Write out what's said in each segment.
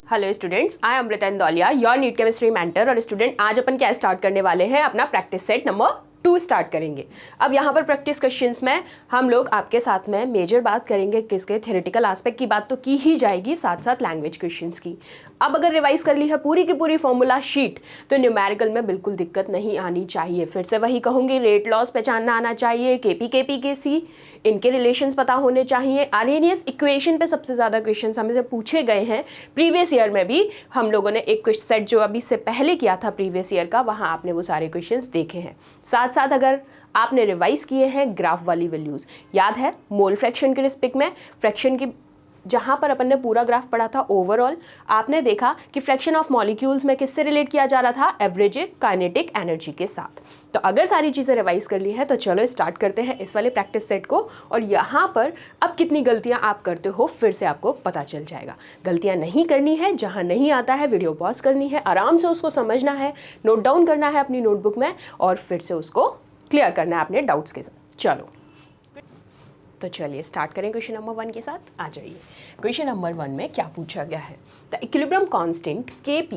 Hello students, I am Amrita Indoliya, your NEET chemistry mentor. और student, आज अपन क्या स्टार्ट करने वाले हैं? अपना प्रैक्टिस सेट नंबर 2 स्टार्ट करेंगे। अब यहाँ पर प्रैक्टिस क्वेश्चंस में हम लोग आपके साथ में मेजर बात करेंगे किसके, थ्योरेटिकल एस्पेक्ट की बात तो की ही जाएगी, साथ साथ लैंग्वेज क्वेश्चंस की। अब अगर रिवाइज कर ली है पूरी की पूरी फॉर्मूला शीट तो न्यूमेरिकल में बिल्कुल दिक्कत नहीं आनी चाहिए। फिर से वही कहूँगी, रेट लॉस पहचानना आना चाहिए, केपी इनके रिलेशंस पता होने चाहिए। आर्हेनियस इक्वेशन पे सबसे ज़्यादा क्वेश्चन हमें से पूछे गए हैं। प्रीवियस ईयर में भी हम लोगों ने एक क्वेश्चन सेट जो अभी से पहले किया था प्रीवियस ईयर का, वहाँ आपने वो सारे क्वेश्चंस देखे हैं। साथ साथ अगर आपने रिवाइज किए हैं ग्राफ वाली वैल्यूज़, याद है मोल फ्रैक्शन के रिस्पेक्ट में फ्रैक्शन की जहाँ पर अपन ने पूरा ग्राफ पढ़ा था ओवरऑल, आपने देखा कि फ्रैक्शन ऑफ मॉलिक्यूल्स में किससे रिलेट किया जा रहा था? एवरेज काइनेटिक एनर्जी के साथ। तो अगर सारी चीज़ें रिवाइज कर ली है तो चलो स्टार्ट करते हैं इस वाले प्रैक्टिस सेट को। और यहाँ पर अब कितनी गलतियाँ आप करते हो फिर से आपको पता चल जाएगा। गलतियाँ नहीं करनी है, जहाँ नहीं आता है वीडियो पॉज करनी है, आराम से उसको समझना है, नोट डाउन करना है अपनी नोटबुक में और फिर से उसको क्लियर करना है अपने डाउट्स के साथ। चलो तो चलिए स्टार्ट करें क्वेश्चन नंबर 1 के साथ। आ जाइए, क्वेश्चन नंबर 1 में क्या पूछा गया है? The equilibrium constant Kp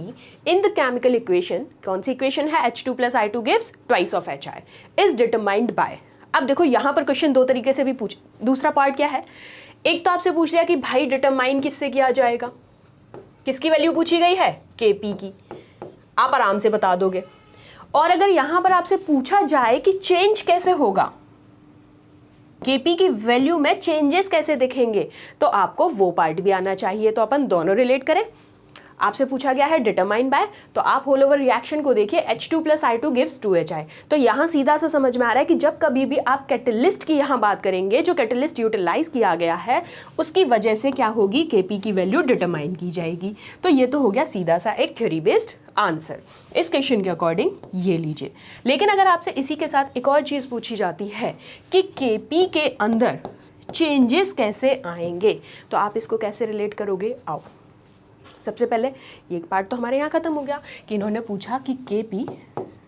in the chemical equation, कौन सी इक्वेशन है? H2 + I2 gives twice of HI is determined bye. अब देखो यहाँ पर क्वेश्चन दो तरीके से भी पूछ, दूसरा पार्ट क्या है? एक तो आपसे पूछ लिया कि भाई डिटरमाइन किससे किया जाएगा, किसकी वैल्यू पूछी गई है? Kp की, आप आराम से बता दोगे। और अगर यहाँ पर आपसे पूछा जाए कि चेंज कैसे होगा, Kp की वैल्यू में चेंजेस कैसे दिखेंगे, तो आपको वो पार्ट भी आना चाहिए। तो अपन दोनों रिलेट करें। आपसे पूछा गया है डिटरमाइन बाय, तो आप होल ओवर रिएक्शन को देखिए, H2 + I2 गिव्स 2HI। तो यहाँ सीधा सा समझ में आ रहा है कि जब कभी भी आप कैटलिस्ट की यहाँ बात करेंगे, जो कैटलिस्ट यूटिलाइज किया गया है उसकी वजह से क्या होगी? Kp की वैल्यू डिटरमाइन की जाएगी। तो ये तो हो गया सीधा सा एक थ्योरी बेस्ड आंसर इस क्वेश्चन के अकॉर्डिंग, ये लीजिए। लेकिन अगर आपसे इसी के साथ एक और चीज़ पूछी जाती है कि Kp के अंदर चेंजेस कैसे आएंगे, तो आप इसको कैसे रिलेट करोगे? आओ, सबसे पहले ये पार्ट तो हमारे यहाँ ख़त्म हो गया कि इन्होंने पूछा कि Kp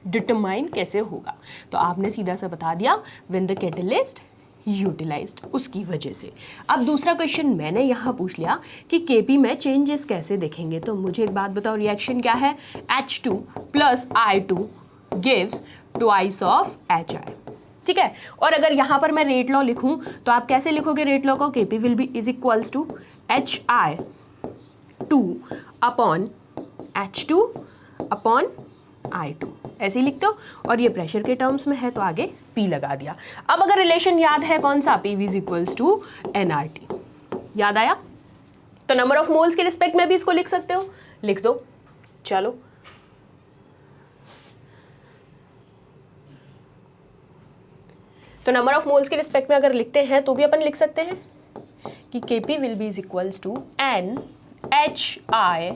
डिटरमाइन कैसे होगा, तो आपने सीधा सा बता दिया व्हेन द कैटलिस्ट यूटिलाइज्ड, उसकी वजह से। अब दूसरा क्वेश्चन मैंने यहाँ पूछ लिया कि Kp में चेंजेस कैसे देखेंगे। तो मुझे एक बात बताओ, रिएक्शन क्या है? H2 + I2 gives twice of HI, ठीक है। और अगर यहाँ पर मैं रेट लॉ लिखूँ तो आप कैसे लिखोगे रेट लॉ को? Kp will be is equals to HI 2 upon H2 upon I2, ऐसे ही लिखते हो। और ये प्रेशर के टर्म्स में है तो आगे P लगा दिया। अब अगर रिलेशन याद है कौन सा? PV is equals to nRT, याद आया? तो नंबर ऑफ मोल्स के रिस्पेक्ट में भी इसको लिख सकते हो, लिख दो। चलो तो नंबर ऑफ मोल्स के रिस्पेक्ट में अगर लिखते हैं तो भी अपन लिख सकते हैं कि Kp will be is equals to NHI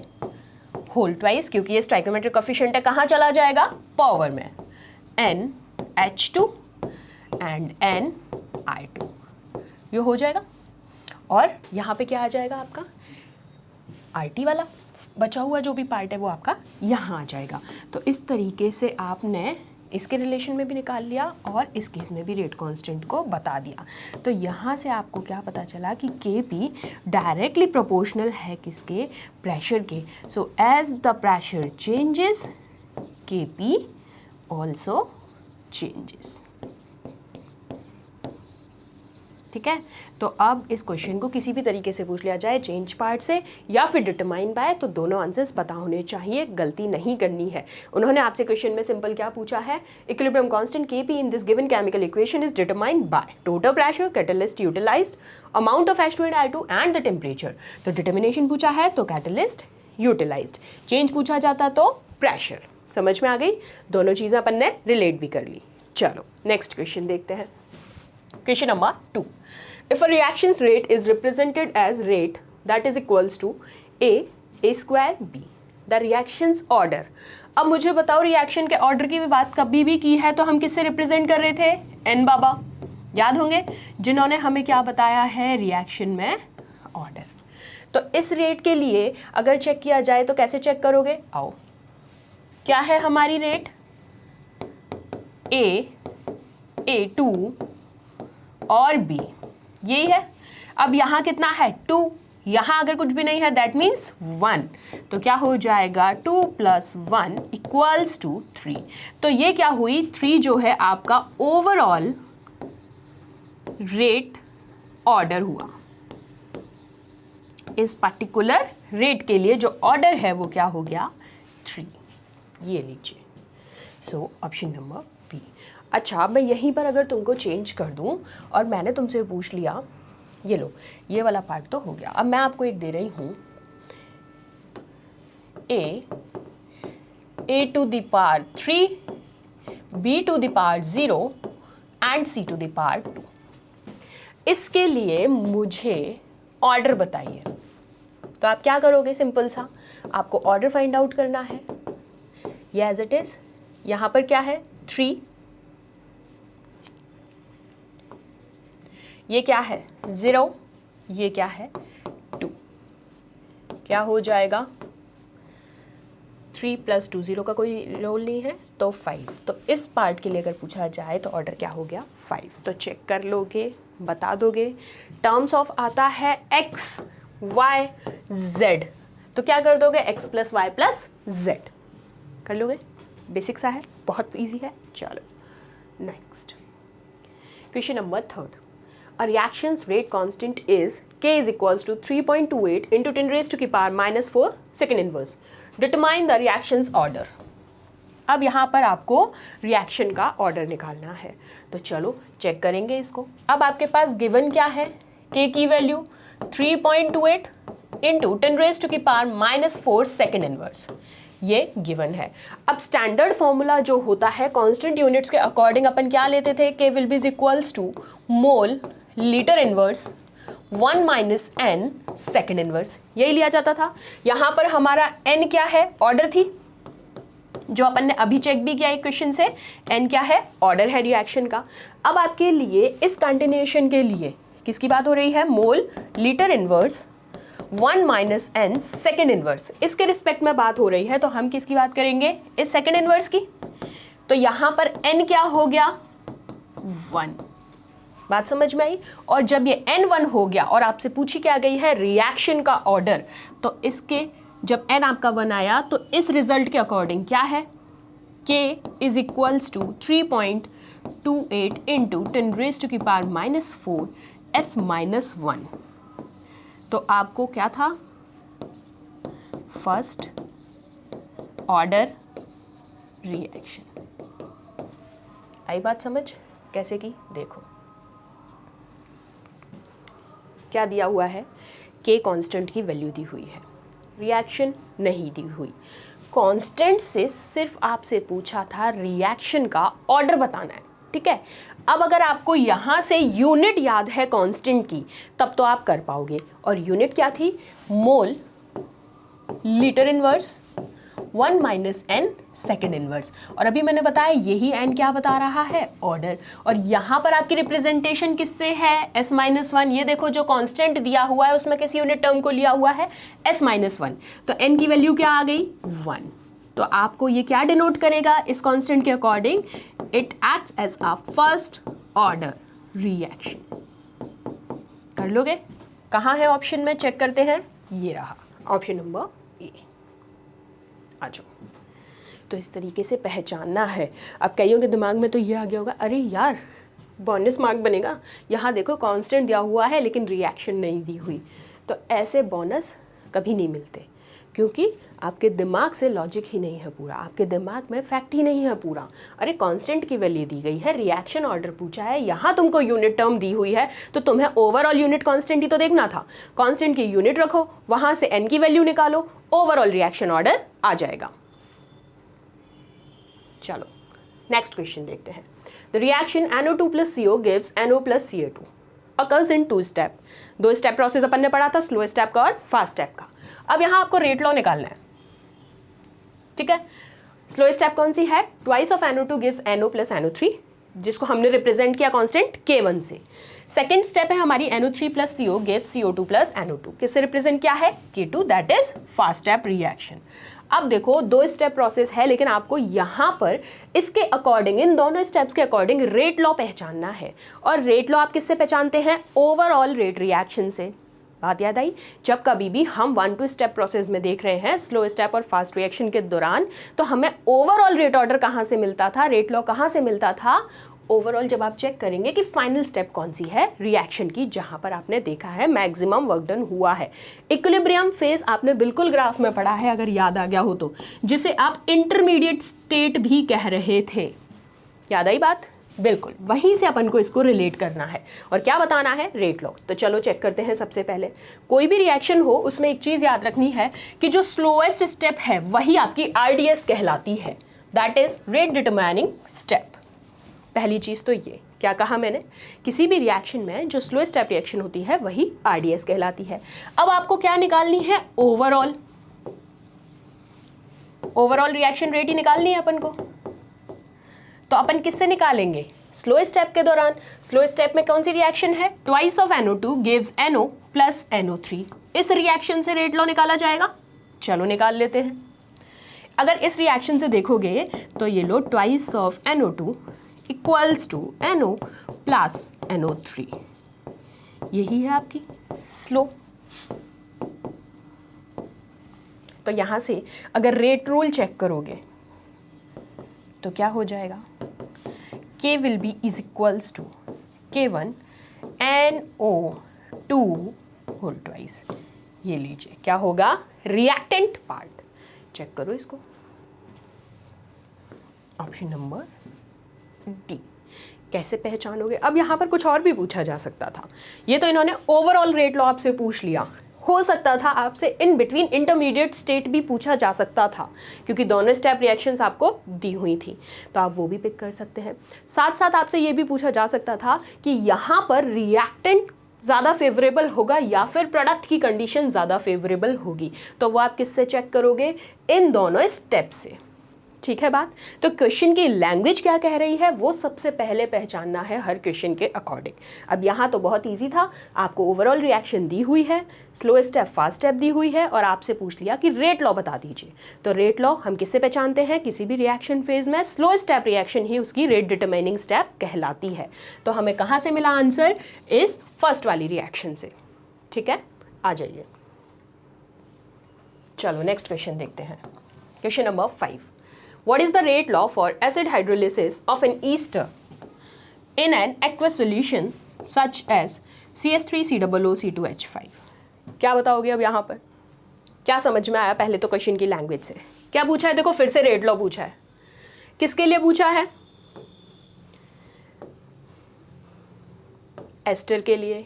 whole twice, क्योंकि ये स्टोइकोमेट्रिक कोफिशिएंट है, कहाँ चला जाएगा? पावर में, NH2 एंड NI2, ये हो जाएगा। और यहाँ पे क्या आ जाएगा आपका? RT वाला बचा हुआ जो भी पार्ट है वो आपका यहाँ आ जाएगा। तो इस तरीके से आपने इसके रिलेशन में भी निकाल लिया और इस केस में भी रेट कांस्टेंट को बता दिया। तो यहाँ से आपको क्या पता चला कि Kp डायरेक्टली प्रोपोर्शनल है किसके? प्रेशर के। So as the pressure changes Kp also changes, ठीक है। तो अब इस क्वेश्चन को किसी भी तरीके से पूछ लिया जाए, चेंज पार्ट से या फिर डिटरमाइन बाय, तो दोनों आंसर्स पता होने चाहिए, गलती नहीं करनी है। उन्होंने आपसे क्वेश्चन में सिंपल क्या पूछा है? Equilibrium constant Kp in this given chemical equation is determined by total pressure, catalyst utilized, amount of H2 and I2 and the temperature. तो डिटर्मिनेशन पूछा है तो कैटलिस्ट यूटिलाइज्ड, चेंज पूछा जाता तो प्रेशर। समझ में आ गई? दोनों चीज़ें अपन ने रिलेट भी कर ली। चलो नेक्स्ट क्वेश्चन देखते हैं, question number 2। If a reaction's rate is represented as rate that is equals to A square B, the reaction's order। अब मुझे बताओ, रिएक्शन के ऑर्डर की भी बात कभी भी की है तो हम किससे रिप्रेजेंट कर रहे थे? N बाबा, याद होंगे, जिन्होंने हमें क्या बताया है रिएक्शन में ऑर्डर। तो इस रेट के लिए अगर चेक किया जाए तो कैसे चेक करोगे? आओ, क्या है हमारी रेट? A2 और B, यही है। अब यहाँ कितना है? 2, यहाँ अगर कुछ भी नहीं है दैट मीन्स 1, तो क्या हो जाएगा 2 + 1 = 3। तो ये क्या हुई, 3 जो है आपका ओवरऑल रेट ऑर्डर हुआ। इस पर्टिकुलर रेट के लिए जो ऑर्डर है वो क्या हो गया, 3। ये लीजिए, सो ऑप्शन नंबर बी। अच्छा, मैं यहीं पर अगर तुमको चेंज कर दूं और मैंने तुमसे पूछ लिया, ये लो, ये वाला पार्ट तो हो गया। अब मैं आपको एक दे रही हूं, a to the power 3, b to the power 0 and c to the power 2। इसके लिए मुझे ऑर्डर बताइए। तो आप क्या करोगे, सिंपल सा, आपको ऑर्डर फाइंड आउट करना है। ये एज इट इज, यहां पर क्या है 3, ये क्या है 0, ये क्या है 2, क्या हो जाएगा 3 + 2, 0 का कोई रोल नहीं है तो 5। तो इस पार्ट के लिए अगर पूछा जाए तो ऑर्डर क्या हो गया 5। तो चेक कर लोगे, बता दोगे। टर्म्स ऑफ आता है x y z, तो क्या कर दोगे x + y + z कर लोगे। बेसिक सा है, बहुत इजी है। चलो next question number 3। A reaction's rate constant is k = 3.28 × 10⁻⁻⁴ second inverse. Determine the reaction's order. अब यहाँ पर आपको रिएक्शन का ऑर्डर निकालना है, तो चलो चेक करेंगे इसको। अब आपके पास गिवन क्या है, k की वैल्यू 3.28 × 10⁻⁻⁴ सेकेंड इनवर्स, ये गिवन है। अब स्टैंडर्ड फॉर्मूला जो होता है कांस्टेंट यूनिट्स के अकॉर्डिंग अपन क्या लेते थे, k will be equals to mole litre inverse 1 - n second inverse, यही लिया जाता था। यहाँ पर हमारा n क्या है, ऑर्डर थी, जो अपन ने अभी चेक भी किया क्वेश्चन से, n क्या है, ऑर्डर है रिएक्शन का। अब आपके लिए इस कंटिन्यूएशन के लिए किसकी बात हो रही है, mole litre inverse 1 - n second inverse, इसके रिस्पेक्ट में बात हो रही है, तो हम किसकी बात करेंगे, इस सेकेंड इनवर्स की। तो यहाँ पर n क्या हो गया 1, बात समझ में आई। और जब ये n1 हो गया और आपसे पूछी क्या गई है रिएक्शन का ऑर्डर, तो इसके जब n आपका 1 आया तो इस रिजल्ट के अकॉर्डिंग क्या है, k = 3.28 × 10⁻⁻⁴ s-1। तो आपको क्या था, फर्स्ट ऑर्डर रिएक्शन। आई बात समझ कैसे की, देखो क्या दिया हुआ है, k कांस्टेंट की वैल्यू दी हुई है, रिएक्शन नहीं दी हुई। कांस्टेंट से सिर्फ आपसे पूछा था रिएक्शन का ऑर्डर बताना है, ठीक है। अब अगर आपको यहाँ से यूनिट याद है कांस्टेंट की, तब तो आप कर पाओगे। और यूनिट क्या थी, mole litre inverse 1 - n second inverse. और अभी मैंने बताया यही n क्या बता रहा है, ऑर्डर। और यहाँ पर आपकी रिप्रेजेंटेशन किससे है, s-1। ये देखो जो कांस्टेंट दिया हुआ है उसमें किस यूनिट टर्म को लिया हुआ है, s-1। तो n की वैल्यू क्या आ गई 1। तो आपको ये क्या डिनोट करेगा, इस कांस्टेंट के according it acts as a first order reaction. कर लोगे, कहाँ है ऑप्शन में, चेक करते हैं, ये रहा ऑप्शन नंबर ए। आ जाओ। तो इस तरीके से पहचानना है। अब कईयों के दिमाग में तो ये आ गया होगा, अरे यार बोनस मार्क बनेगा, यहाँ देखो कांस्टेंट दिया हुआ है लेकिन रिएक्शन नहीं दी हुई। तो ऐसे बोनस कभी नहीं मिलते, क्योंकि आपके दिमाग से लॉजिक ही नहीं है पूरा, आपके दिमाग में फैक्ट ही नहीं है पूरा। अरे कांस्टेंट की वैल्यू दी गई है, रिएक्शन ऑर्डर पूछा है, यहाँ तुमको यूनिट टर्म दी हुई है, तो तुम्हें ओवरऑल यूनिट कांस्टेंट ही तो देखना था। कांस्टेंट की यूनिट रखो, वहाँ से n की वैल्यू निकालो, ओवरऑल रिएक्शन ऑर्डर आ जाएगा। चलो नेक्स्ट क्वेश्चन देखते हैं। The reaction NO2 + CO gives NO + Ca2 occurs in 2 step. 2 step process अपन ने पढ़ा था, स्लो स्टेप का और फास्ट स्टेप का। अब यहाँ आपको रेट लॉ निकालना है, ठीक है। स्लो स्टेप कौन सी है, twice of NO2 gives NO + NO3, जिसको हमने रिप्रेजेंट किया कांस्टेंट K1 से। सेकेंड स्टेप है हमारी NO3 + CO gives CO2 + NO2, किससे रिप्रेजेंट किया है, K2, that is fast step reaction. अब देखो 2 स्टेप प्रोसेस है, लेकिन आपको यहाँ पर इसके अकॉर्डिंग, इन दोनों स्टेप्स के अकॉर्डिंग रेट लॉ पहचानना है। और रेट लॉ आप किससे पहचानते हैं, ओवरऑल रेट रिएक्शन से। बात याद आई? जब कभी भी हम 1-2 स्टेप प्रोसेस में देख रहे हैं स्लो स्टेप और फास्ट रिएक्शन के दौरान, तो हमें ओवरऑल रेट ऑर्डर कहाँ से मिलता था, रेट लॉ कहाँ से मिलता था? ओवरऑल जब आप चेक करेंगे कि फाइनल स्टेप कौन सी है रिएक्शन की, जहाँ पर आपने देखा है मैक्सिमम वर्क डन हुआ है। इक्विलिब्रियम फेज आपने बिल्कुल ग्राफ में पढ़ा है अगर याद आ गया हो तो, जिसे आप इंटरमीडिएट स्टेट भी कह रहे थे। याद आई बात? बिल्कुल, वहीं से अपन को इसको रिलेट करना है और क्या बताना है? Rate law. तो चलो चेक करते हैं। सबसे पहले कोई भी रिएक्शन हो उसमें एक चीज़ याद रखनी है कि जो स्लोएस्ट स्टेप है वही आपकी RDS कहलाती है, that is rate determining step. पहली चीज़ तो ये, क्या कहा मैंने? किसी भी रिएक्शन में जो स्लो स्टेप रिएक्शन होती है वही RDS कहलाती है। अब आपको क्या निकालनी है? ओवरऑल रिएक्शन रेट ही निकालनी है अपन को। तो अपन किससे निकालेंगे? स्लो स्टेप के दौरान। स्लो स्टेप में कौन सी रिएक्शन है? Twice of NO2 gives NO plus NO3। इस रिएक्शन से रेट लॉ निकाला जाएगा। चलो निकाल लेते हैं। अगर इस रिएक्शन से देखोगे तो ये लो, twice of NO2 equals to NO plus NO3, यही है आपकी स्लो। तो यहां से अगर रेट रूल चेक करोगे तो क्या हो जाएगा? K will be is equals to K1 NO2 whole twice. ये लीजिए क्या होगा? Reactant part. चेक करो इसको, ऑप्शन नंबर डी। कैसे पहचानोगे? अब यहाँ पर कुछ और भी पूछा जा सकता था। ये तो इन्होंने ओवरऑल रेट लॉ आपसे पूछ लिया, हो सकता था आपसे इन बिटवीन इंटरमीडिएट स्टेट भी पूछा जा सकता था, क्योंकि दोनों स्टेप रिएक्शंस आपको दी हुई थी, तो आप वो भी पिक कर सकते हैं। साथ साथ आपसे ये भी पूछा जा सकता था कि यहाँ पर रिएक्टेंट ज़्यादा फेवरेबल होगा या फिर प्रोडक्ट की कंडीशन ज़्यादा फेवरेबल होगी, तो वो आप किससे चेक करोगे? इन दोनों स्टेप से। ठीक है बात? तो क्वेश्चन की लैंग्वेज क्या कह रही है वो सबसे पहले पहचानना है हर क्वेश्चन के अकॉर्डिंग। अब यहाँ तो बहुत इजी था, आपको ओवरऑल रिएक्शन दी हुई है, स्लो स्टेप फास्ट स्टेप दी हुई है और आपसे पूछ लिया कि रेट लॉ बता दीजिए। तो रेट लॉ हम किससे पहचानते हैं? किसी भी रिएक्शन फेज में स्लो स्टेप रिएक्शन ही उसकी रेट डिटरमाइनिंग स्टेप कहलाती है। तो हमें कहाँ से मिला आंसर? इस फर्स्ट वाली रिएक्शन से। ठीक है, आ जाइए। चलो नेक्स्ट क्वेश्चन देखते हैं। Question number 5। What is the rate law for acid hydrolysis of an ester in an aqueous solution such as CH3COO-C2H5? क्या बताओगे अब यहाँ पर? क्या समझ में आया पहले तो क्वेश्चन की लैंग्वेज से? क्या पूछा है? देखो फिर से रेट लॉ पूछा है। किसके लिए पूछा है? एस्टर के लिए।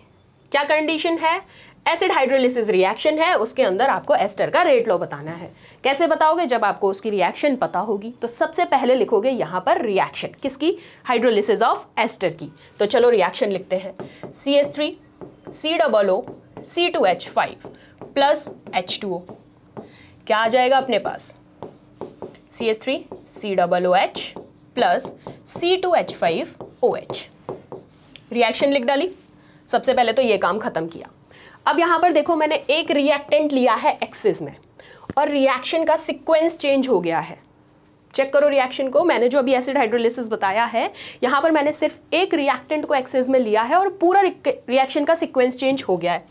क्या कंडीशन है? एसिड हाइड्रोलिसिस रिएक्शन है, उसके अंदर आपको एस्टर का रेट लॉ बताना है। कैसे बताओगे? जब आपको उसकी रिएक्शन पता होगी। तो सबसे पहले लिखोगे यहाँ पर रिएक्शन किसकी? हाइड्रोलिसिस ऑफ एस्टर की। तो चलो रिएक्शन लिखते हैं। CH3COO-C2H5 plus H2O। क्या आ जाएगा अपने पास? CH3COOH plus C2H5OH। रिएक्शन लिख डाली। सबसे पहले तो ये काम खत्म किया। अब यहाँ पर देखो, मैंने एक रिएक्टेंट लिया है एक्सिस में और रिएक्शन का सीक्वेंस चेंज हो गया है। चेक करो रिएक्शन को। मैंने जो अभी एसिड हाइड्रोलिसिस बताया है, यहाँ पर मैंने सिर्फ एक रिएक्टेंट को एक्सिस में लिया है और पूरा रिएक्शन का सीक्वेंस चेंज हो गया है।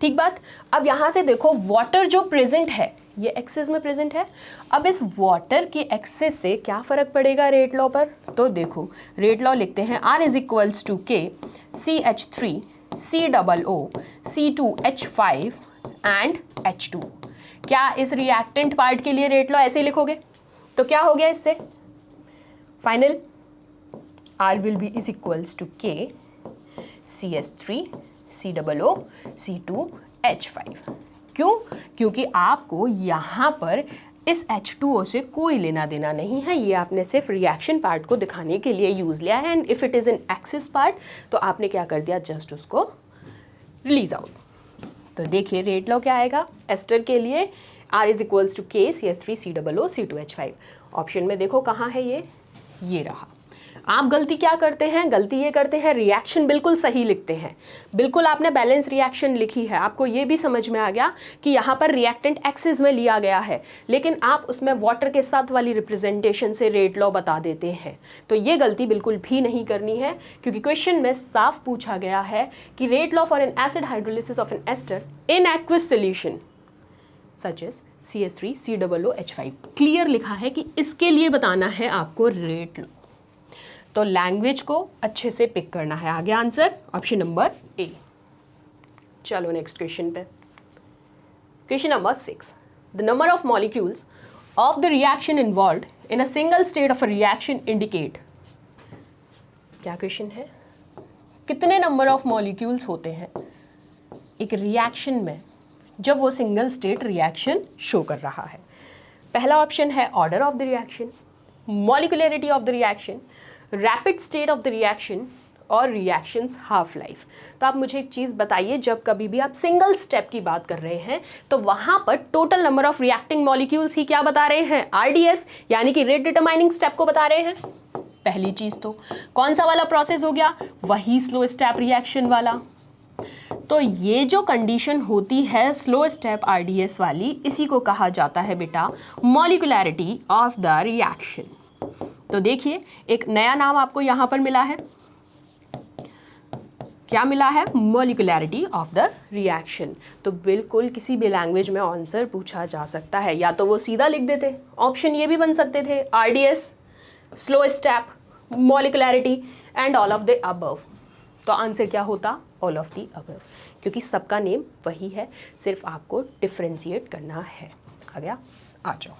ठीक बात? अब यहाँ से देखो, वाटर जो प्रेजेंट है ये एक्सिस में प्रेजेंट है। अब इस वाटर के एक्सेस से क्या फ़र्क पड़ेगा रेट लॉ पर? तो देखो रेट लॉ लिखते हैं, R is equals to K CH3COO-C2H5 and H2। क्या इस रिएक्टेंट पार्ट के लिए रेट लॉ ऐसे ही लिखोगे? तो क्या हो गया इससे? Final R will be is equals to K CH3COO-C2H5। क्यों? क्योंकि आपको यहाँ पर इस H2O से कोई लेना देना नहीं है, ये आपने सिर्फ रिएक्शन पार्ट को दिखाने के लिए यूज़ लिया है। And if it is an axis part तो आपने क्या कर दिया? जस्ट उसको रिलीज आउट। तो देखिए रेट लॉ क्या आएगा एस्टर के लिए? R is equals to K CH3COO-C2H5। Option में देखो कहाँ है ये रहा। आप गलती क्या करते हैं, गलती ये करते हैं रिएक्शन बिल्कुल सही लिखते हैं, बिल्कुल आपने बैलेंस रिएक्शन लिखी है, आपको ये भी समझ में आ गया कि यहाँ पर रिएक्टेंट एक्सिस में लिया गया है, लेकिन आप उसमें वाटर के साथ वाली रिप्रेजेंटेशन से रेट लॉ बता देते हैं। तो ये गलती बिल्कुल भी नहीं करनी है, क्योंकि क्वेश्चन में साफ पूछा गया है कि rate law for an acid hydrolysis of an ester in aqueous solution such as CH3 COOH5 clear लिखा है कि इसके लिए बताना है आपको रेट लॉ। तो लैंग्वेज को अच्छे से पिक करना है। आगे आंसर ऑप्शन नंबर ए। चलो नेक्स्ट क्वेश्चन पे। Question number 6, the number of molecules of the reaction involved in a single state of a reaction indicate. क्या क्वेश्चन है, कितने नंबर ऑफ मॉलिक्यूल्स होते हैं एक रिएक्शन में जब वो सिंगल स्टेट रिएक्शन शो कर रहा है। पहला ऑप्शन है order of the reaction, molecularity of the reaction, rapid state of the reaction और रिएक्शंस हाफ लाइफ। तो आप मुझे एक चीज़ बताइए, जब कभी भी आप सिंगल स्टेप की बात कर रहे हैं तो वहाँ पर total number of reacting molecules ही क्या बता रहे हैं, RDS यानी कि रेट डिटरमाइनिंग स्टेप को बता रहे हैं। पहली चीज़ तो कौन सा वाला प्रोसेस हो गया, वही स्लो स्टेप रिएक्शन वाला। तो ये जो कंडीशन होती है स्लो स्टेप RDS वाली, इसी को कहा जाता है बेटा मॉलिक्यूलरिटी ऑफ द रिएक्शन। तो देखिए एक नया नाम आपको यहां पर मिला है, क्या मिला है, मॉलिक्यूलरिटी ऑफ द रिएक्शन। तो बिल्कुल किसी भी लैंग्वेज में आंसर पूछा जा सकता है, या तो वो सीधा लिख देते, ऑप्शन ये भी बन सकते थे RDS, slow step, molecularity and all of the above. तो आंसर क्या होता, ऑल ऑफ दी अबव, क्योंकि सबका नेम वही है, सिर्फ आपको डिफ्रेंशिएट करना है। आ गया, आ जाओ,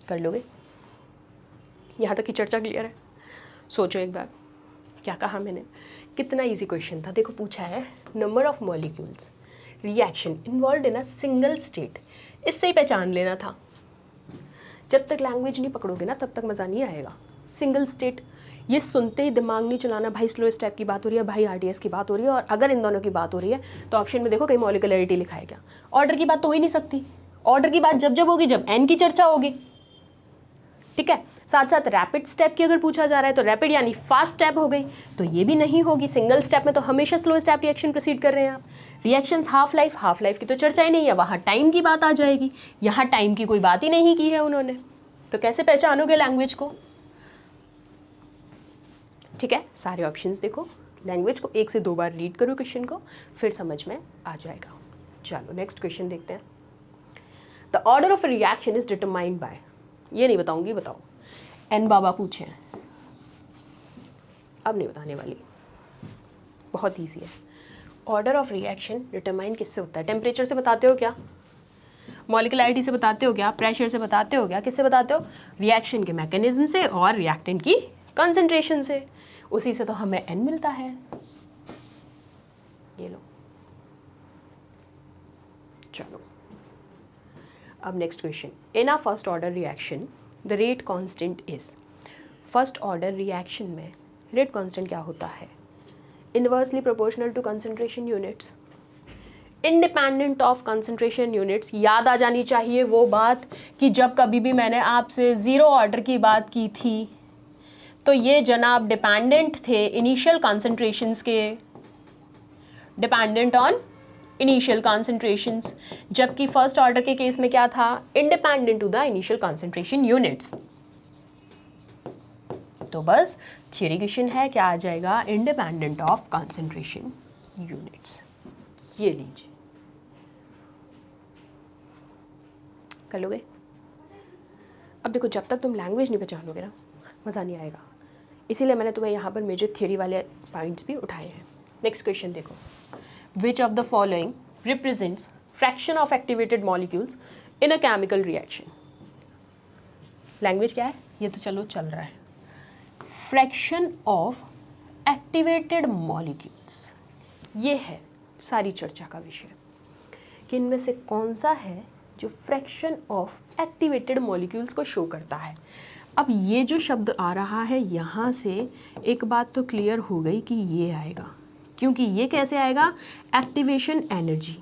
कर लोगे। यहाँ तक की चर्चा क्लियर है। सोचो एक बार, क्या कहा मैंने, कितना इजी क्वेश्चन था। देखो पूछा है number of molecules reaction involved in a single state, इससे ही पहचान लेना था। जब तक लैंग्वेज नहीं पकड़ोगे ना तब तक मज़ा नहीं आएगा। सिंगल स्टेट ये सुनते ही दिमाग नहीं चलाना, भाई स्लो स्टेप की बात हो रही है, भाई RDS की बात हो रही है, और अगर इन दोनों की बात हो रही है तो ऑप्शन में देखो कहीं मॉलिक्यूलरिटी लिखा है क्या। ऑर्डर की बात तो हो ही नहीं सकती, ऑर्डर की बात जब जब होगी जब N की चर्चा होगी, ठीक है। साथ साथ रैपिड स्टेप की अगर पूछा जा रहा है तो रैपिड यानी फास्ट स्टेप हो गई, तो ये भी नहीं होगी। सिंगल स्टेप में तो हमेशा स्लो स्टेप रिएक्शन प्रोसीड कर रहे हैं आप। रिएक्शंस हाफ लाइफ की तो चर्चा ही नहीं है, वहाँ टाइम की बात आ जाएगी, यहाँ टाइम की कोई बात ही नहीं की है उन्होंने, तो कैसे पहचानोगे लैंग्वेज को, ठीक है। सारे ऑप्शंस देखो, लैंग्वेज को 1 से 2 बार रीड करो क्वेश्चन को, फिर समझ में आ जाएगा। चलो नेक्स्ट क्वेश्चन देखते हैं। The order of a reaction is determined bye, ये नहीं बताऊंगी, बताओ। N बाबा पूछे, अब नहीं बताने वाली, बहुत ईजी है। ऑर्डर ऑफ रिएक्शन डिटरमाइन किससे होता है, टेम्परेचर से बताते हो क्या, मॉलिक्यूलरिटी से बताते हो क्या, प्रेशर से बताते हो क्या, किससे बताते हो, रिएक्शन के मैकेनिज्म से और रिएक्टेंट की कंसंट्रेशन से, उसी से तो हमें N मिलता है। ये लो, चलो अब next question. In a first order reaction the rate constant is, first order reaction में रेट कांस्टेंट क्या होता है, inversely proportional to concentration units, independent of concentration units. याद आ जानी चाहिए वो बात कि जब कभी भी मैंने आपसे ज़ीरो ऑर्डर की बात की थी तो ये जनाब डिपेंडेंट थे इनिशियल कॉन्सेंट्रेशंस के, डिपेंडेंट ऑन इनिशियल कॉन्सेंट्रेशंस, जबकि फर्स्ट ऑर्डर के केस में क्या था, independent to the initial concentration units. तो बस थ्योरी क्वेश्चन है, क्या आ जाएगा, इंडिपेंडेंट ऑफ कॉन्सेंट्रेशन यूनिट्स। ये लीजिए, कर लोगे। अब देखो जब तक तुम लैंग्वेज नहीं पहचानोगे ना मज़ा नहीं आएगा, इसीलिए मैंने तुम्हें यहाँ पर मेजर थ्योरी वाले पॉइंट्स भी उठाए हैं। नेक्स्ट क्वेश्चन देखो, which of the following represents fraction of activated molecules in a chemical reaction. Language क्या है, ये तो चलो चल रहा है। फ्रैक्शन ऑफ एक्टिवेटेड मॉलिक्यूल्स, ये है सारी चर्चा का विषय कि इनमें से कौन सा है जो फ्रैक्शन ऑफ एक्टिवेटेड मॉलिक्यूल्स को शो करता है। अब ये जो शब्द आ रहा है यहाँ से एक बात तो क्लियर हो गई कि ये आएगा, क्योंकि ये कैसे आएगा, एक्टिवेशन एनर्जी,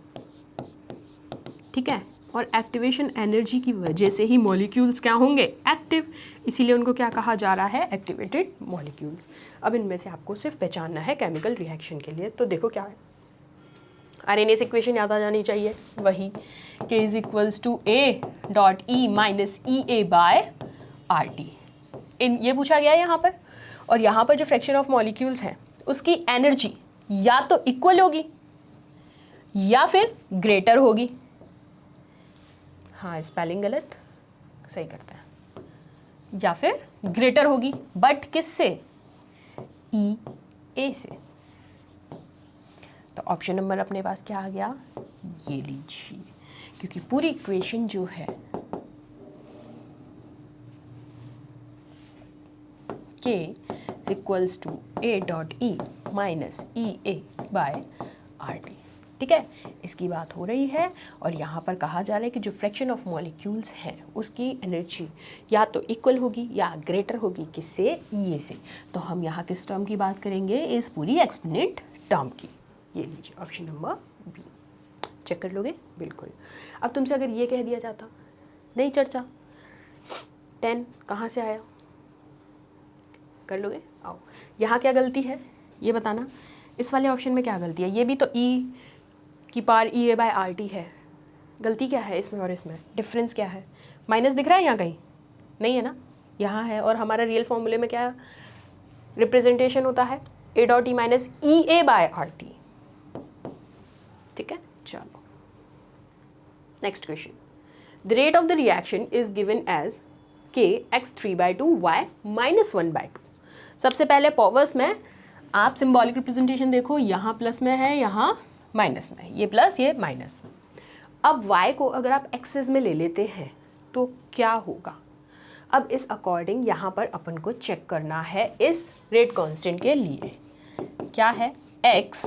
ठीक है, और एक्टिवेशन एनर्जी की वजह से ही मॉलिक्यूल्स क्या होंगे, एक्टिव, इसीलिए उनको क्या कहा जा रहा है, एक्टिवेटेड मॉलिक्यूल्स। अब इनमें से आपको सिर्फ पहचानना है केमिकल रिएक्शन के लिए। तो देखो क्या है, आरएनएस इक्वेशन याद आ जानी चाहिए, वही K is equals to A dot E minus EA by RT। इन ये पूछा गया है यहाँ पर, और यहाँ पर जो फ्रैक्शन ऑफ मॉलिक्यूल्स हैं उसकी एनर्जी या तो इक्वल होगी या फिर ग्रेटर होगी। हाँ, स्पेलिंग गलत, सही करते हैं, या फिर ग्रेटर होगी, बट किससे, EA से। तो ऑप्शन नंबर अपने पास क्या आ गया, ये लीजिए, क्योंकि पूरी इक्वेशन जो है K equals to A dot E minus EA by RT, ठीक है, इसकी बात हो रही है। और यहाँ पर कहा जा रहा है कि जो फ्रैक्शन ऑफ मॉलिक्यूल्स हैं उसकी एनर्जी या तो इक्वल होगी या ग्रेटर होगी, किससे, EA से। तो हम यहाँ किस टर्म की बात करेंगे, इस पूरी एक्सपोनेंट टर्म की। ये लीजिए ऑप्शन नंबर बी, चेक कर लोगे, बिल्कुल। अब तुमसे अगर ये कह दिया जाता, नहीं चर्चा 10 कहाँ से आया, कर लोगे, आओ। यहाँ क्या गलती है ये बताना, इस वाले ऑप्शन में क्या गलती है, ये भी तो E की पावर EA बाय RT है, गलती क्या है इसमें और इसमें, डिफरेंस क्या है, माइनस दिख रहा है यहाँ कहीं, नहीं है ना, यहाँ है। और हमारा रियल फॉर्मूले में क्या रिप्रेजेंटेशन होता है, A dot E minus EA by RT, ठीक है। चलो next question, the rate of the reaction is given as K x3/2 y minus 1/2। सबसे पहले पावर्स में आप सिंबॉलिक रिप्रेजेंटेशन देखो, यहाँ प्लस में है, यहाँ माइनस में है, ये प्लस ये माइनस। अब y को अगर आप एक्सेस में ले लेते हैं तो क्या होगा, अब इस अकॉर्डिंग यहाँ पर अपन को चेक करना है इस रेट कांस्टेंट के लिए, क्या है, x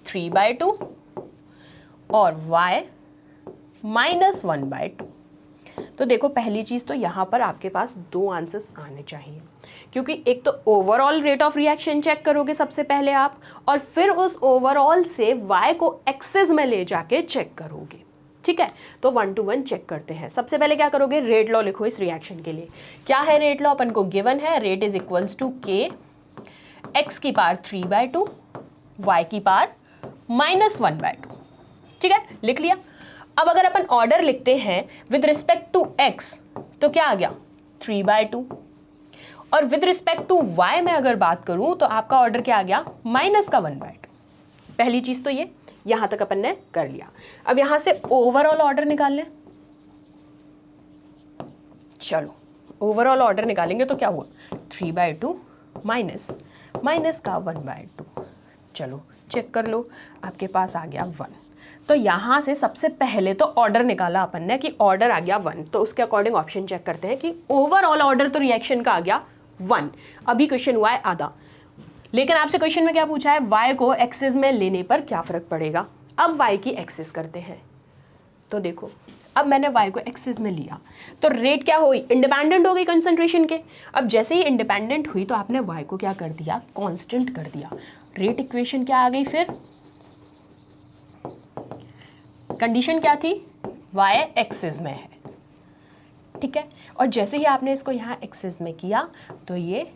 3/2 और y माइनस 1/2। तो देखो पहली चीज़ तो यहाँ पर आपके पास दो आंसर्स आने चाहिए, क्योंकि एक तो overall rate of reaction check करोगे सबसे पहले आप, और फिर उस ओवरऑल से y को एक्सेस में ले जाके चेक करोगे, ठीक है। तो 1 to 1 चेक करते हैं। सबसे पहले क्या करोगे, रेट लॉ लिखो इस रिएक्शन के लिए। क्या है रेट लॉ, अपन को गिवन है, rate is equals to K x की पावर 3/2 y की पावर माइनस 1/2, ठीक है, लिख लिया। अब अगर अपन ऑर्डर लिखते हैं विद रिस्पेक्ट टू x तो क्या आ गया, 3/2, और विद रिस्पेक्ट टू y में अगर बात करूं तो आपका ऑर्डर क्या आ गया, माइनस का 1/2। पहली चीज तो ये, यहां तक अपन ने कर लिया। अब यहां से ओवरऑल ऑर्डर निकाल लें, चलो ओवरऑल ऑर्डर निकालेंगे तो क्या हुआ, 3/2 माइनस का 1/2, चलो चेक कर लो, आपके पास आ गया 1। तो यहाँ से सबसे पहले तो ऑर्डर निकाला अपन ने कि ऑर्डर आ गया 1, तो उसके अकॉर्डिंग ऑप्शन चेक करते हैं कि ओवरऑल ऑर्डर तो रिएक्शन का आ गया 1। अभी क्वेश्चन हुआ है आधा, लेकिन आपसे क्वेश्चन में क्या पूछा है, y को एक्सेस में लेने पर क्या फर्क पड़ेगा। अब y की एक्सेस करते हैं, तो देखो अब मैंने y को एक्सेस में लिया तो रेट क्या हुई, इंडिपेंडेंट हो गई कंसंट्रेशन के। अब जैसे ही इंडिपेंडेंट हुई तो आपने y को क्या कर दिया, कांस्टेंट कर दिया। रेट इक्वेशन क्या आ गई, फिर कंडीशन क्या थी, y एक्सेस में है, ठीक है। और जैसे ही आपने इसको यहाँ एक्सेस में किया तो ये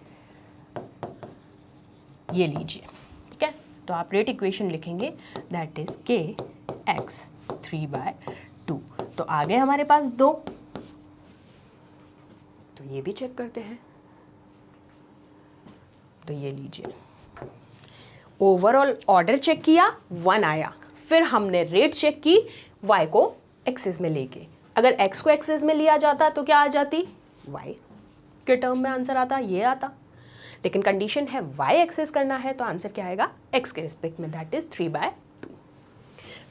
लीजिए, ठीक है। तो आप रेट इक्वेशन लिखेंगे, दैट इज K x 3/2। तो आ गए हमारे पास 2, तो ये भी चेक करते हैं। तो ये लीजिए, ओवरऑल ऑर्डर चेक किया, 1 आया, फिर हमने रेट चेक की y को एक्सेस में लेके। अगर x को एक्सेस में लिया जाता तो क्या आ जाती, y के टर्म में आंसर आता, ये आता। लेकिन कंडीशन है y एक्सेस करना है तो आंसर क्या आएगा, x के रिस्पेक्ट में, दैट इज 3/2।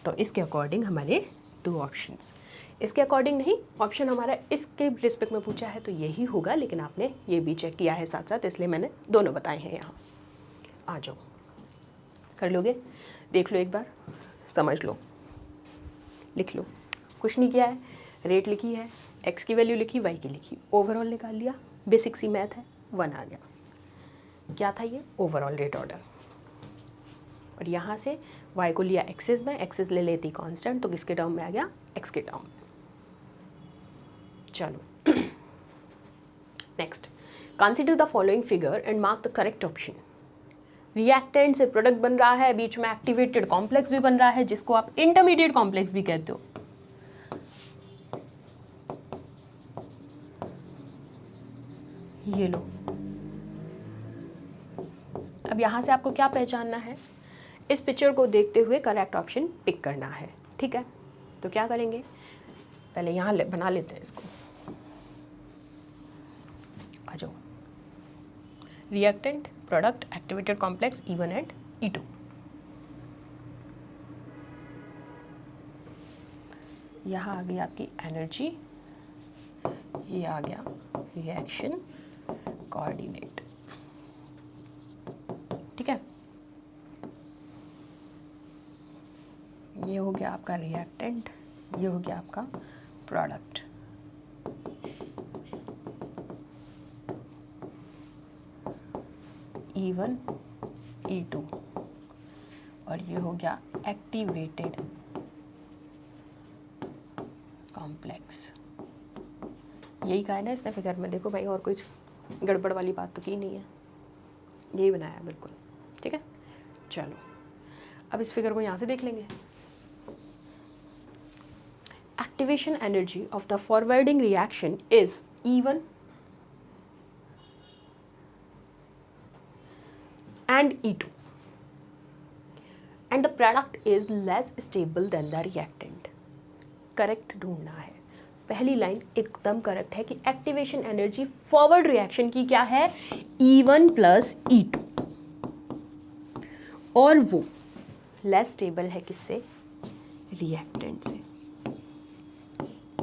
तो इसके अकॉर्डिंग हमारे दो ऑप्शंस, इसके अकॉर्डिंग नहीं, ऑप्शन हमारा इसके रिस्पेक्ट में पूछा है तो यही होगा, लेकिन आपने ये भी चेक किया है साथ साथ, इसलिए मैंने दोनों बताए हैं। यहाँ आ जाओ, कर लोगे, देख लो एक बार, समझ लो, लिख लो, कुछ नहीं किया है, रेट लिखी है, x की वैल्यू लिखी, y की लिखी, ओवरऑल निकाल लिया, बेसिक सी मैथ है, 1 आ गया। क्या था ये, ओवरऑल रेट ऑर्डर। और यहाँ से y को लिया एक्सेस में, एक्सेस ले लेती कांस्टेंट, तो किसके टर्म में आ गया, x के टर्म में। चलो next, consider the following figure and mark the correct option. Reactant से प्रोडक्ट बन रहा है, बीच में एक्टिवेटेड कॉम्प्लेक्स भी बन रहा है जिसको आप इंटरमीडिएट कॉम्प्लेक्स भी कहते हो। ये लो, अब यहां से आपको क्या पहचानना है, इस पिक्चर को देखते हुए करेक्ट ऑप्शन पिक करना है, ठीक है। तो क्या करेंगे, पहले यहां बना लेते हैं इसको, आ जाओ। Reactant, product, activated complex, E1 and E2। यहाँ आ गई आपकी एनर्जी, ये आ गया रिएक्शन कोऑर्डिनेट, ठीक है। ये हो गया आपका रिएक्टेंट, ये हो गया आपका प्रोडक्ट। E1 E2 और ये हो गया एक्टिवेटेड कॉम्प्लेक्स। यही कहा है ना इसने फिगर में, देखो भाई और कुछ गड़बड़ वाली बात तो की नहीं है, यही बनाया बिल्कुल, ठीक है। चलो अब इस फिगर को यहाँ से देख लेंगे। Activation energy of the forwarding reaction is E1 and E2 and the product is less stable than the reactant। Correct ढूंढना है। पहली लाइन एकदम करेक्ट है कि एक्टिवेशन एनर्जी फॉरवर्ड रिएक्शन की क्या है, E1 प्लस E2, और वो लेस स्टेबल है किससे, रिएक्टेंट से।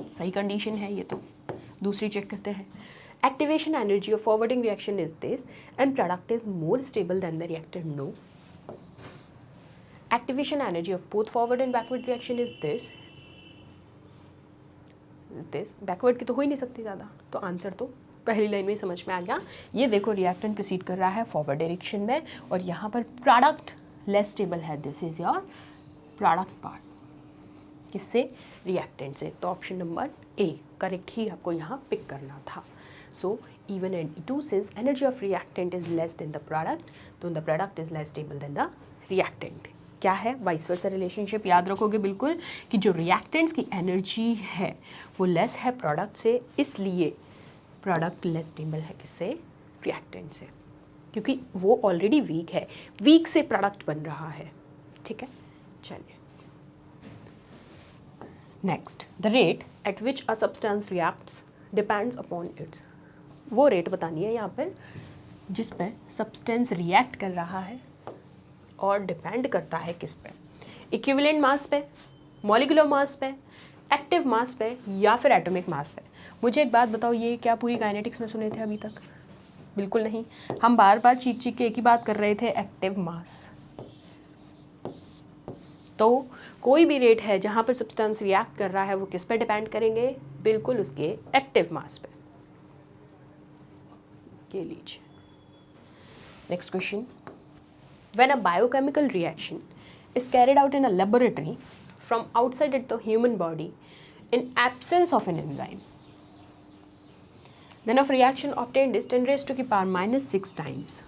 सही कंडीशन है ये तो। दूसरी चेक करते हैं। Activation energy of forwarding reaction is this and product is more stable than the reactant, no. Activation energy of both forward and backward reaction is this backward की तो हो ही नहीं सकती ज़्यादा, तो आंसर तो पहली लाइन में ही समझ में आ गया। ये देखो रिएक्टेंट प्रोसीड कर रहा है फॉरवर्ड डायरेक्शन में और यहाँ पर प्रोडक्ट लेस स्टेबल है, this is your product part, किससे, रिएक्टेंट से। तो ऑप्शन नंबर ए करेक्ट ही आपको यहाँ पिक करना था। So E1 and E2 since energy of reactant is less than the product, तो the product is less stable than the reactant। क्या है, वाइस वर्सा रिलेशनशिप याद रखोगे बिल्कुल कि जो रिएक्टेंट्स की एनर्जी है वो लेस है प्रोडक्ट से, इसलिए प्रोडक्ट लेस स्टेबल है किससे, रिएक्टेंट से, क्योंकि वो ऑलरेडी वीक है, वीक से प्रोडक्ट बन रहा है, ठीक है। चलिए next, the rate at which a substance reacts depends upon its. वो रेट बतानी है यहाँ पर जिस पे सब्सटेंस रिएक्ट कर रहा है और डिपेंड करता है किस पे, इक्विवेलेंट मास पे, मॉलिक्यूलर मास पे, एक्टिव मास पे या फिर एटॉमिक मास पे। मुझे एक बात बताओ, ये क्या पूरी काइनेटिक्स में सुने थे अभी तक? बिल्कुल नहीं। हम बार बार चीख के एक ही बात कर रहे थे, एक्टिव मास। तो कोई भी रेट है जहाँ पर सब्सटेंस रिएक्ट कर रहा है वो किस पे डिपेंड करेंगे, बिल्कुल उसके एक्टिव मास पे। ये लीजिए next question, when a biochemical reaction is carried out in a laboratory from outside at the human body in absence of an enzyme, then of reaction obtained is 10 raised to the power minus 6 times.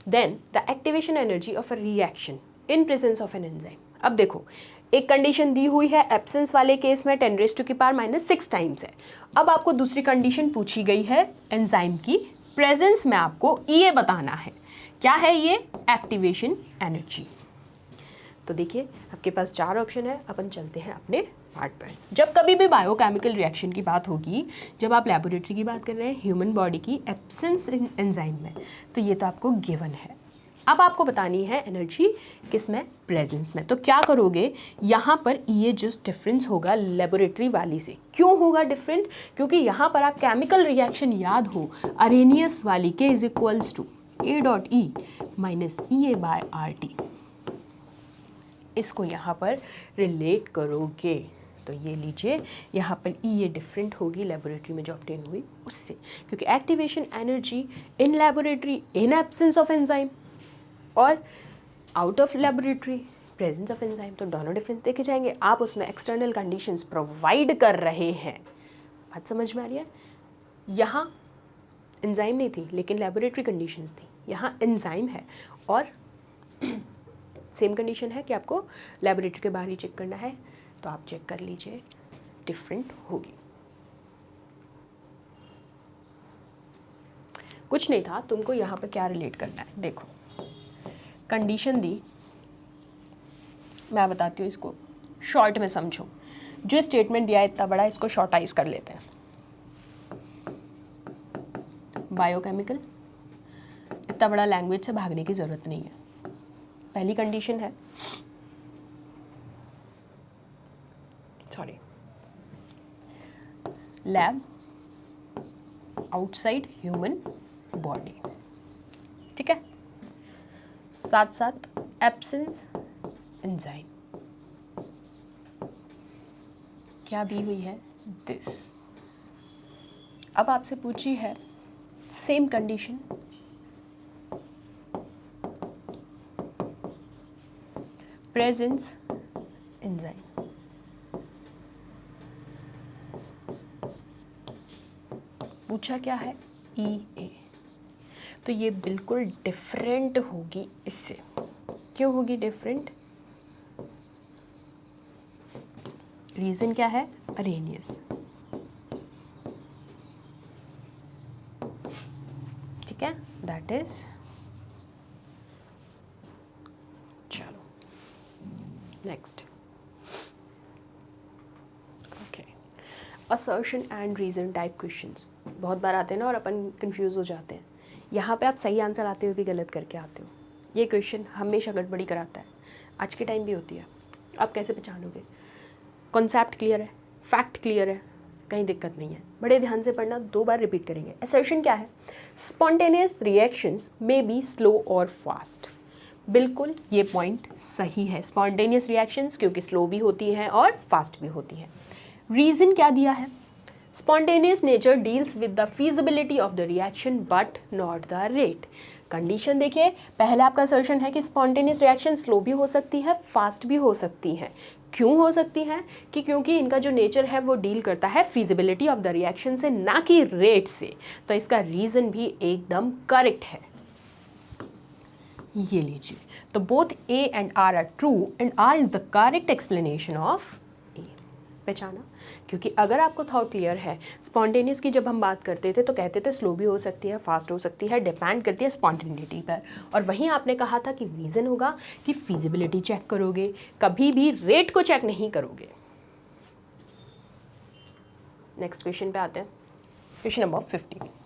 Then the activation energy of a reaction in presence of an enzyme। अब देखो एक condition दी हुई है, absence वाले case में 10 raise to की power minus 6 times है। अब आपको दूसरी कंडीशन पूछी गई है, एंजाइम की प्रेजेंस में आपको ये बताना है, क्या है ये, एक्टिवेशन एनर्जी। तो देखिए आपके पास 4 ऑप्शन है, अपन चलते हैं अपने पार्ट पर। जब कभी भी बायोकेमिकल रिएक्शन की बात होगी, जब आप लेबोरेटरी की बात कर रहे हैं ह्यूमन बॉडी की एब्सेंस एंजाइम में, तो ये तो आपको गिवन है। अब आपको बतानी है एनर्जी किस में, प्रेजेंस में। तो क्या करोगे, यहाँ पर ये जो डिफरेंस होगा लेबोरेटरी वाली से, क्यों होगा डिफरेंट, क्योंकि यहाँ पर आप केमिकल रिएक्शन याद हो, अरेनियस वाली K is equals to A dot E minus E A by R T, इसको यहाँ पर रिलेट करोगे तो ये लीजिए यहाँ पर ई ये डिफरेंट होगी लेबोरेटरी में जो ऑब्टेन हुई उससे, क्योंकि activation energy in laboratory in absence of enzyme और out of laboratory presence of enzyme, तो दोनों डिफरेंस देखे जाएंगे। आप उसमें एक्सटर्नल कंडीशंस प्रोवाइड कर रहे हैं, बात समझ में आ रही है? यहाँ एंजाइम नहीं थी लेकिन लेबोरेटरी कंडीशंस थी, यहाँ एंजाइम है और सेम कंडीशन है कि आपको लेबोरेटरी के बाहर ही चेक करना है, तो आप चेक कर लीजिए, डिफरेंट होगी। कुछ नहीं था, तुमको यहाँ पर क्या रिलेट करना है, देखो कंडीशन दी, मैं बताती हूँ, इसको शॉर्ट में समझो। जो स्टेटमेंट दिया है इतना बड़ा, इसको शॉर्टाइज कर लेते हैं। बायोकेमिकल, इतना बड़ा लैंग्वेज से भागने की ज़रूरत नहीं है। पहली कंडीशन है, sorry, lab outside human body, ठीक है, साथ साथ एब्सेंस एंजाइम, क्या दी हुई है, दिस। अब आपसे पूछी है सेम कंडीशन, प्रेजेंस एंजाइम, पूछा क्या है, EA, तो ये बिल्कुल डिफरेंट होगी इससे। क्यों होगी डिफरेंट? रीजन क्या है, अरेनियस, ठीक है, दैट इज, चलो next, okay, assertion and reason type questions बहुत बार आते हैं ना और अपन कंफ्यूज हो जाते हैं। यहाँ पे आप सही आंसर आते हुए भी गलत करके आते हो। ये क्वेश्चन हमेशा गड़बड़ी कराता है, आज के टाइम भी होती है। आप कैसे पहचानोगे? कॉन्सेप्ट क्लियर है, फैक्ट क्लियर है, कहीं दिक्कत नहीं है, बड़े ध्यान से पढ़ना, 2 बार रिपीट करेंगे। असर्शन क्या है? Spontaneous reactions may be slow और फास्ट। बिल्कुल ये पॉइंट सही है, स्पॉन्टेनियस रिएक्शंस क्योंकि स्लो भी होती हैं और फास्ट भी होती हैं। रीज़न क्या दिया है? Spontaneous nature deals with the feasibility of the reaction but not the rate. Condition देखिए, पहले आपका असर्शन है कि स्पॉन्टेनियस रिएक्शन स्लो भी हो सकती है, फास्ट भी हो सकती है। क्यों हो सकती है? कि क्योंकि इनका जो नेचर है वो डील करता है फीजिबिलिटी ऑफ द रिएक्शन से, ना कि रेट से। तो इसका रीज़न भी एकदम करेक्ट है। ये लीजिए, तो both A and R are true and R is the correct explanation of A। पहचाना? क्योंकि अगर आपको थॉट क्लियर है, स्पॉन्टेनियस की जब हम बात करते थे तो कहते थे स्लो भी हो सकती है, फास्ट हो सकती है, डिपेंड करती है स्पॉन्टेनिटी पर। और वहीं आपने कहा था कि रीज़न होगा कि फीजिबिलिटी चेक करोगे, कभी भी रेट को चेक नहीं करोगे। नेक्स्ट क्वेश्चन पे आते हैं, question number 50।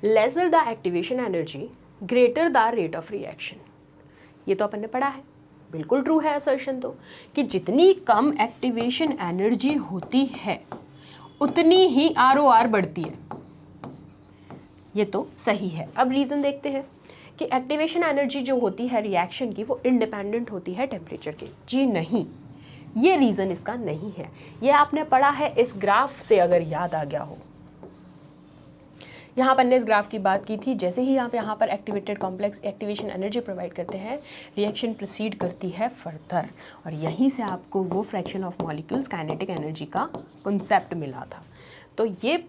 Lesser the activation energy greater the rate of reaction. ये तो अपन ने पढ़ा है, बिल्कुल ट्रू है असर्शन तो, कि जितनी कम एक्टिवेशन एनर्जी होती है उतनी ही ROR बढ़ती है। ये तो सही है। अब रीज़न देखते हैं कि एक्टिवेशन एनर्जी जो होती है रिएक्शन की वो इंडिपेंडेंट होती है टेम्परेचर के। जी नहीं, ये रीज़न इसका नहीं है। ये आपने पढ़ा है इस ग्राफ से, अगर याद आ गया हो। यहाँ पर ने इस ग्राफ की बात की थी, जैसे ही आप यहाँ पर activated complex activation energy provide करते हैं, रिएक्शन प्रोसीड करती है फर्दर, और यहीं से आपको वो fraction of molecules kinetic energy का कॉन्सेप्ट मिला था। तो ये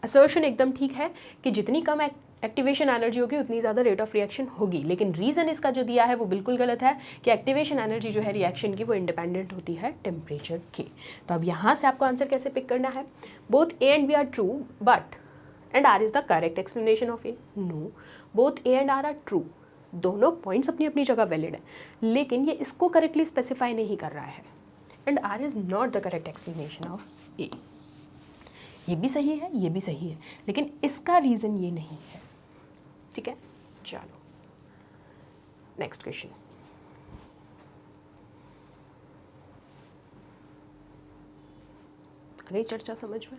असर्शन एकदम ठीक है कि जितनी कम एक्टिवेशन एनर्जी होगी उतनी ज़्यादा रेट ऑफ रिएक्शन होगी, लेकिन रीज़न इसका जो दिया है वो बिल्कुल गलत है कि एक्टिवेशन एनर्जी जो है रिएक्शन की वो इंडिपेंडेंट होती है टेम्परेचर के। तो अब यहाँ से आपको आंसर कैसे पिक करना है? Both A and B are true but and R is the correct explanation of A. No, both A and R are true. दोनों पॉइंट्स अपनी अपनी जगह वैलिड है, लेकिन ये इसको करेक्टली स्पेसिफाई नहीं कर रहा है। And R is not the correct explanation of A. ये भी सही है, ये भी सही है, लेकिन इसका रीज़न ये नहीं है। ठीक है, चलो नेक्स्ट क्वेश्चन। आ गई चर्चा समझ में?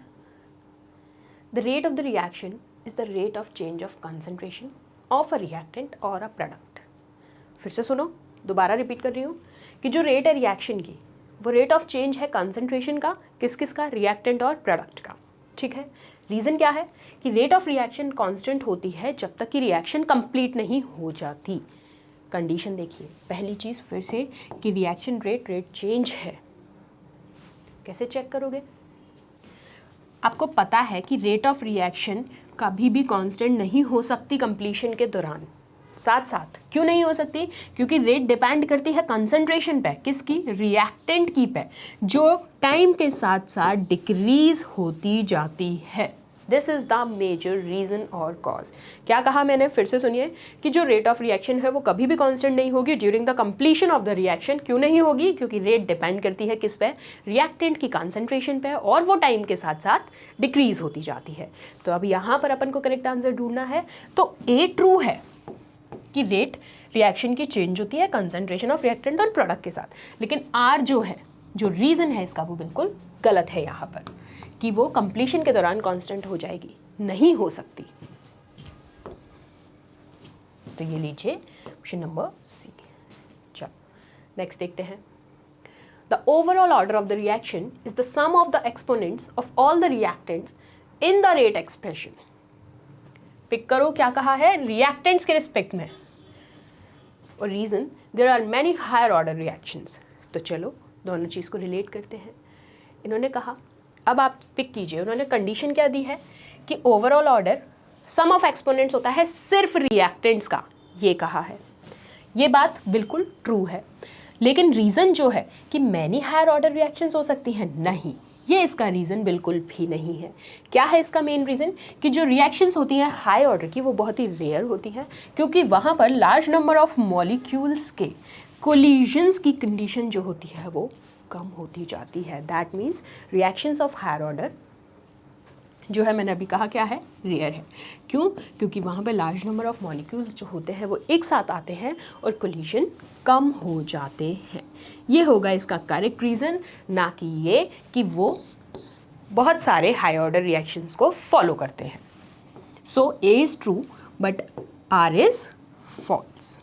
The rate of the reaction is the rate of change of concentration of a reactant or a product. फिर से सुनो, दोबारा रिपीट कर रही हूँ कि जो रेट है रिएक्शन की वो रेट ऑफ चेंज है कंसंट्रेशन का, किस किस का, रिएक्टेंट और प्रोडक्ट का। ठीक है, रीज़न क्या है कि रेट ऑफ रिएक्शन कांस्टेंट होती है जब तक कि रिएक्शन कंप्लीट नहीं हो जाती। कंडीशन देखिए, पहली चीज़ फिर से कि रिएक्शन रेट चेंज है, कैसे चेक करोगे? आपको पता है कि रेट ऑफ रिएक्शन कभी भी कांस्टेंट नहीं हो सकती कंप्लीशन के दौरान। साथ साथ क्यों नहीं हो सकती? क्योंकि रेट डिपेंड करती है कंसंट्रेशन पे, किसकी? रिएक्टेंट की पे, जो टाइम के साथ साथ डिक्रीज होती जाती है। This is the major reason और कॉज। क्या कहा मैंने? फिर से सुनिए कि जो रेट ऑफ रिएक्शन है वो कभी भी कांस्टेंट नहीं होगी during the completion of the reaction. क्यों नहीं होगी? क्योंकि रेट डिपेंड करती है किस पे? रिएक्टेंट की कंसंट्रेशन पे, और वो टाइम के साथ साथ डिक्रीज होती जाती है। तो अब यहाँ पर अपन को करेक्ट आंसर ढूंढना है। तो ए ट्रू है कि रेट रिएक्शन की चेंज होती है कंसंट्रेशन ऑफ रिएक्टेंट और प्रोडक्ट के साथ, लेकिन आर जो है, जो रीजन है इसका, वो बिल्कुल गलत है यहाँ पर कि वो कंप्लीशन के दौरान कांस्टेंट हो जाएगी, नहीं हो सकती। तो ये लीजिए ऑप्शन नंबर सी। चलो नेक्स्ट देखते हैं। The overall order of the reaction is the sum of the exponents of all the reactants in the rate expression. Pick करो, क्या कहा है? रिएक्टेंट्स के रिस्पेक्ट में। और reason, there are many higher order reactions. तो चलो दोनों चीज़ को रिलेट करते हैं। इन्होंने कहा, अब आप पिक कीजिए, उन्होंने कंडीशन क्या दी है कि overall order sum of exponents होता है सिर्फ रिएक्टेंट्स का, ये कहा है। ये बात बिल्कुल ट्रू है, लेकिन रीज़न जो है कि मैनी हायर ऑर्डर रिएक्शंस हो सकती हैं, नहीं, ये इसका रीज़न बिल्कुल भी नहीं है। क्या है इसका मेन रीज़न? कि जो रिएक्शंस होती हैं हाई ऑर्डर की, वो बहुत ही रेयर होती हैं, क्योंकि वहाँ पर लार्ज नंबर ऑफ मॉलिक्यूल्स के कोलिजन्स की कंडीशन जो होती है वो कम होती जाती है। That means reactions of higher order जो है, मैंने अभी कहा क्या है? रेयर है। क्यों? क्योंकि वहाँ पे लार्ज नंबर ऑफ मॉलिक्यूल्स जो होते हैं वो एक साथ आते हैं और कोलिजन कम हो जाते हैं। ये होगा इसका करेक्ट रीज़न, ना कि ये कि वो बहुत सारे हाई ऑर्डर रिएक्शंस को फॉलो करते हैं। So A is true but R is false.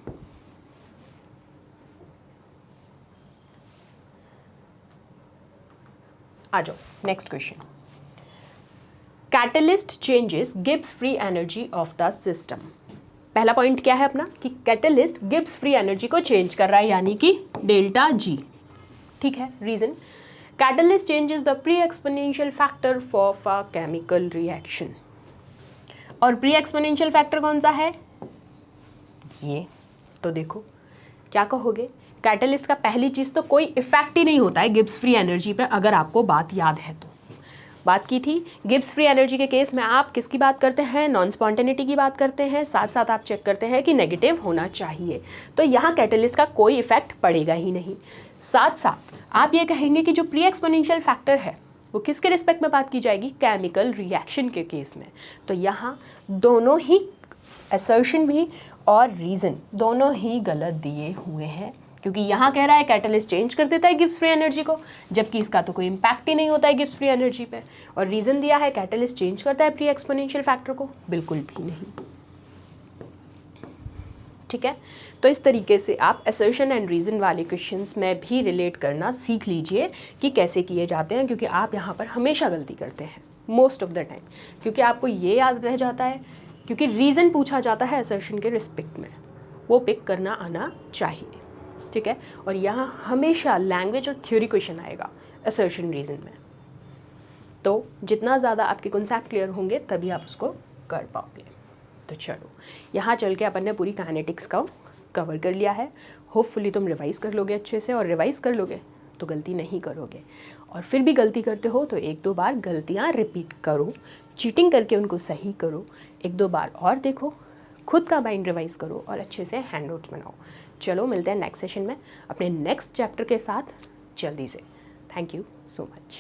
आ जाओ next question. Catalyst changes Gibbs free energy of the system. पहला पॉइंट क्या है अपना? कि कैटलिस्ट गिब्स फ्री एनर्जी को चेंज कर रहा है, यानी कि डेल्टा जी। ठीक है। Reason, catalyst changes the pre exponential factor for a chemical reaction. और प्री एक्सपोनेंशियल फैक्टर कौन सा है? ये। तो देखो क्या कहोगे? कैटलिस्ट का पहली चीज़ तो कोई इफेक्ट ही नहीं होता है गिब्स फ्री एनर्जी पे, अगर आपको बात याद है तो। बात की थी गिब्स फ्री एनर्जी के केस में आप किसकी बात करते हैं? नॉन स्पॉन्टेनिटी की बात करते हैं, साथ साथ आप चेक करते हैं कि नेगेटिव होना चाहिए। तो यहाँ कैटलिस्ट का कोई इफेक्ट पड़ेगा ही नहीं। साथ साथ आप ये कहेंगे कि जो प्री एक्सपोनेंशियल फैक्टर है वो किसके रिस्पेक्ट में बात की जाएगी? केमिकल रिएक्शन के केस में। तो यहाँ दोनों ही असर्शन भी और रीज़न दोनों ही गलत दिए हुए हैं, क्योंकि यहाँ कह रहा है कैटलिस्ट चेंज कर देता है गिब्स फ्री एनर्जी को, जबकि इसका तो कोई इम्पैक्ट ही नहीं होता है गिब्स फ्री एनर्जी पे। और रीज़न दिया है कैटलिस्ट चेंज करता है प्री एक्सपोनेंशियल फैक्टर को, बिल्कुल भी नहीं। ठीक है। तो इस तरीके से आप असर्शन एंड रीज़न वाले क्वेश्चंस में भी रिलेट करना सीख लीजिए कि कैसे किए जाते हैं, क्योंकि आप यहाँ पर हमेशा गलती करते हैं मोस्ट ऑफ द टाइम, क्योंकि आपको ये याद रह जाता है, क्योंकि रीज़न पूछा जाता है असर्शन के रिस्पेक्ट में, वो पिक करना आना चाहिए। ठीक है। और यहाँ हमेशा लैंग्वेज और थ्योरी क्वेश्चन आएगा असर्शन रीज़न में। तो जितना ज़्यादा आपके कॉन्सेप्ट क्लियर होंगे तभी आप उसको कर पाओगे। तो चलो यहाँ चल के अपन ने पूरी काइनेटिक्स का कवर कर लिया है। होपफुली तुम रिवाइज़ कर लोगे अच्छे से, और रिवाइज़ कर लोगे तो गलती नहीं करोगे। और फिर भी गलती करते हो तो एक दो बार गलतियाँ रिपीट करो, चीटिंग करके उनको सही करो, एक दो बार और देखो, खुद का माइंड रिवाइज़ करो और अच्छे से हैंड नोट्स बनाओ। चलो मिलते हैं नेक्स्ट सेशन में अपने नेक्स्ट चैप्टर के साथ जल्दी से। Thank you so much.